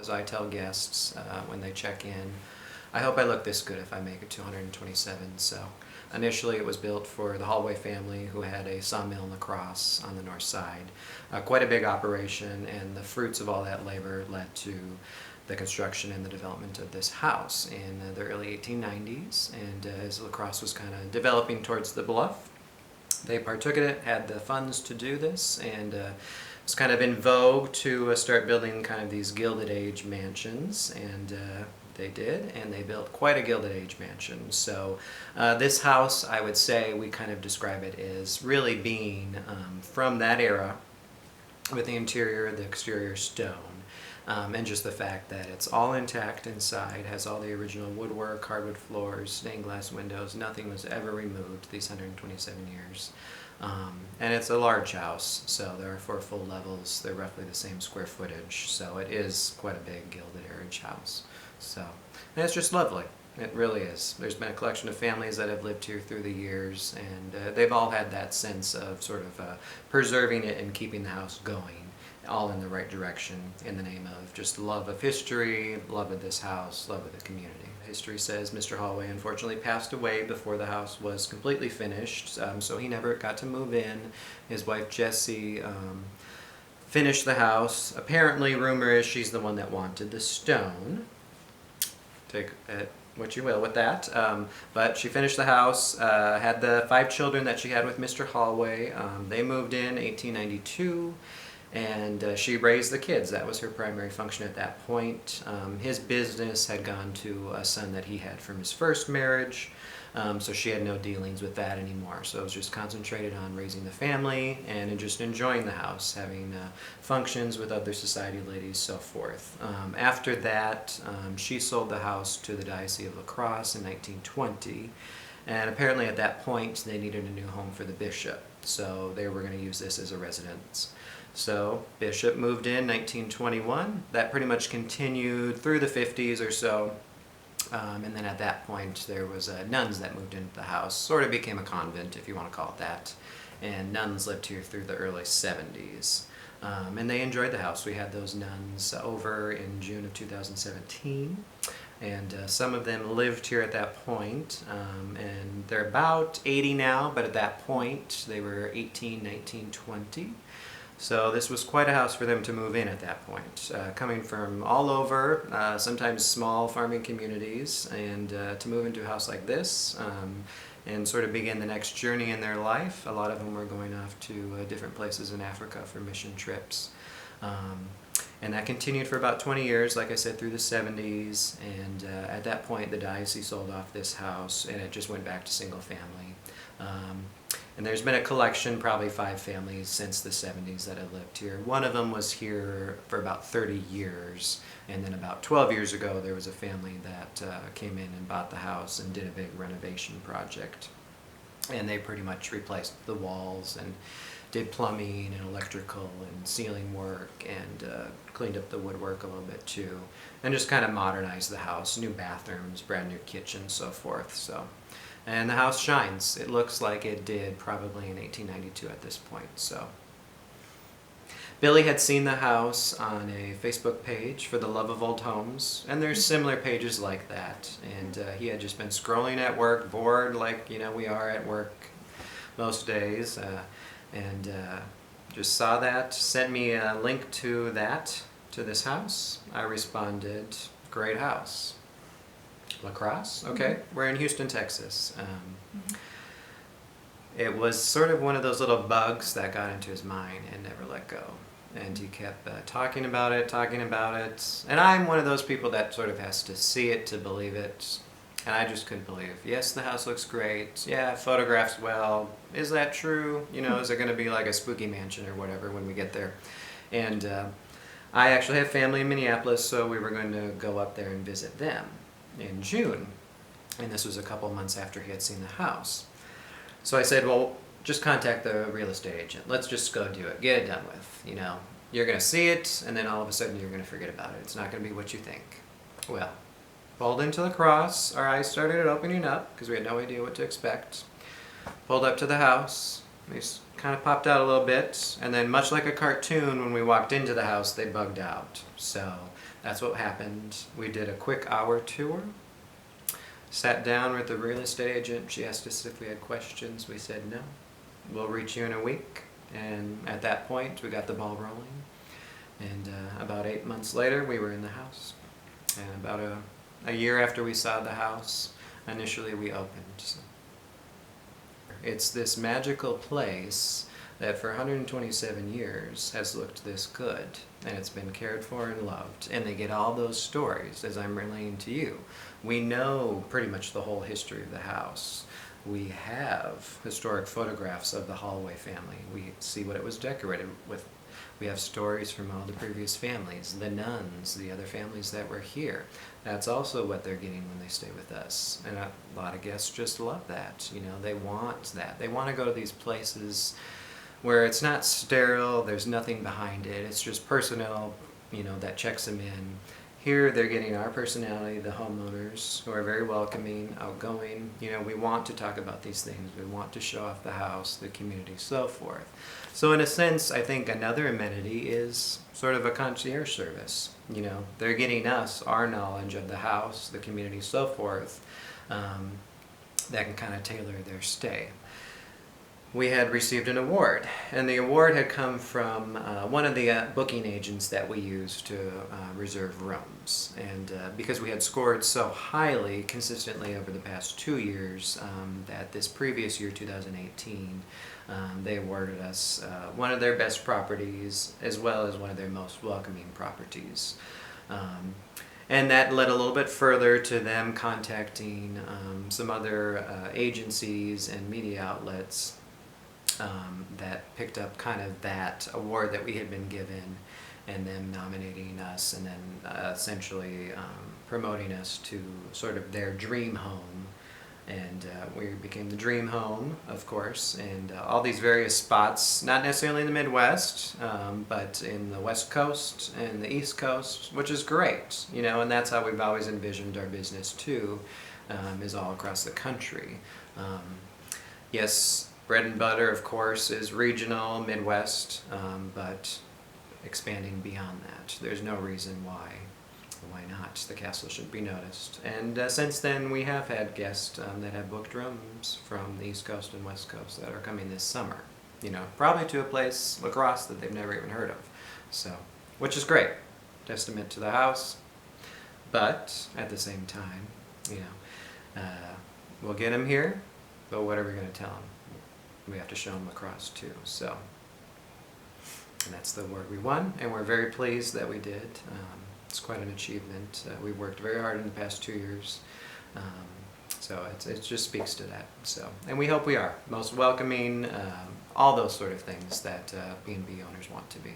As I tell guests when they check in, I hope I look this good if I make it to 127. So initially it was built for the Holloway family, who had a sawmill in La Crosse on the north side. Quite a big operation, and the fruits of all that labor led to the construction and the development of this house in the early 1890s. And as La Crosse was kind of developing towards the bluff, they partook in it, had the funds to do this, and it was kind of in vogue to start building kind of these Gilded Age mansions, and they did, and they built quite a Gilded Age mansion. So this house, I would say, we kind of describe it as really being from that era, with the interior, the exterior stone, and just the fact that it's all intact inside, has all the original woodwork, hardwood floors, stained glass windows. Nothing was ever removed these 127 years. And it's a large house, so there are 4 full levels. They're roughly the same square footage, so it is quite a big Gilded Age house. So, and it's just lovely. It really is. There's been a collection of families that have lived here through the years, and they've all had that sense of sort of preserving it and keeping the house going, all in the right direction, in the name of just love of history, love of this house, love of the community. History says Mr. Holloway unfortunately passed away before the house was completely finished, so he never got to move in. His wife Jessie finished the house. Apparently, rumor is she's the one that wanted the stone. Take it what you will with that, but she finished the house, had the 5 children that she had with Mr. Holloway. They moved in 1892, and she raised the kids. That was her primary function at that point. His business had gone to a son that he had from his first marriage, so she had no dealings with that anymore. So it was just concentrated on raising the family and just enjoying the house, having functions with other society ladies, so forth. After that, she sold the house to the Diocese of La Crosse in 1920, and apparently at that point they needed a new home for the bishop, so they were going to use this as a residence. So Bishop moved in 1921. That pretty much continued through the 50s or so. And then at that point there was nuns that moved into the house. Sort of became a convent, if you want to call it that. And nuns lived here through the early 70s. And they enjoyed the house. We had those nuns over in June of 2017. And some of them lived here at that point. And they're about 80 now, but at that point they were 18, 19, 20. So this was quite a house for them to move in at that point, coming from all over, sometimes small farming communities, and to move into a house like this and sort of begin the next journey in their life. A lot of them were going off to different places in Africa for mission trips. And that continued for about 20 years, like I said, through the 70s, and at that point the diocese sold off this house and it just went back to single family. And there's been a collection, probably 5 families since the 70s that have lived here. One of them was here for about 30 years, and then about 12 years ago there was a family that came in and bought the house and did a big renovation project. And they pretty much replaced the walls and did plumbing and electrical and ceiling work, and cleaned up the woodwork a little bit too, and just kind of modernized the house. New bathrooms, brand new kitchen, so forth. So. And the house shines. It looks like it did probably in 1892 at this point. So Billy had seen the house on a Facebook page for the Love of Old Homes, and there's similar pages like that. And he had just been scrolling at work, bored like we are at work most days, and just saw that, sent me a link to this house. I responded, great house. La Crosse, okay. We're in Houston, Texas. It was sort of one of those little bugs that got into his mind and never let go. And he kept talking about it. And I'm one of those people that sort of has to see it to believe it. And I just couldn't believe, yes, the house looks great. Yeah, photographs well. Is that true? Is it going to be like a spooky mansion or whatever when we get there? And I actually have family in Minneapolis, so we were going to go up there and visit them in June, and this was a couple months after he had seen the house. So I said, well, just contact the real estate agent. Let's just go do it. Get it done with. You're going to see it, and then all of a sudden you're going to forget about it. It's not going to be what you think. Well, pulled into La Crosse. Our eyes started opening up because we had no idea what to expect. Pulled up to the house. They kind of popped out a little bit, and then much like a cartoon, when we walked into the house, they bugged out. So that's what happened. We did a quick hour tour, sat down with the real estate agent. She asked us if we had questions. We said no. We'll reach you in a week. And at that point, we got the ball rolling. And about 8 months later, we were in the house. And about a year after we saw the house, initially we opened. So it's this magical place that for 127 years has looked this good, and it's been cared for and loved, and they get all those stories as I'm relaying to you. We know pretty much the whole history of the house. We have historic photographs of the Holloway family. We see what it was decorated with. We have stories from all the previous families, the nuns, the other families that were here. That's also what they're getting when they stay with us. And a lot of guests just love that. You know, they want that. They want to go to these places where it's not sterile, there's nothing behind it. It's just personal, you know, that checks them in. Here they're getting our personality, the homeowners, who are very welcoming, outgoing. You know, we want to talk about these things. We want to show off the house, the community, so forth. So in a sense, I think another amenity is sort of a concierge service. You know, they're getting us, our knowledge of the house, the community, so forth, that can kind of tailor their stay. We had received an award, and the award had come from one of the booking agents that we use to reserve rooms. And because we had scored so highly consistently over the past 2 years, that this previous year, 2018, they awarded us one of their best properties as well as one of their most welcoming properties. And that led a little bit further to them contacting some other agencies and media outlets that picked up kind of that award that we had been given, and them nominating us, and then essentially promoting us to sort of their dream home. And we became the dream home, of course, and all these various spots, not necessarily in the Midwest, but in the West Coast and the East Coast, which is great, you know, and that's how we've always envisioned our business too, is all across the country. Yes, bread and butter, of course, is regional, Midwest, but expanding beyond that. There's no reason why not. The castle should be noticed. And since then, we have had guests that have booked rooms from the East Coast and West Coast that are coming this summer. You know, probably to a place, La Crosse, that they've never even heard of. So, which is great. Testament to the house. But at the same time, you know, we'll get them here, but what are we going to tell them? We have to show them La Crosse too. So, and that's the award we won, and we're very pleased that we did. It's quite an achievement. We worked very hard in the past 2 years, so it just speaks to that. So, and we hope we are most welcoming, all those sort of things that B&B owners want to be.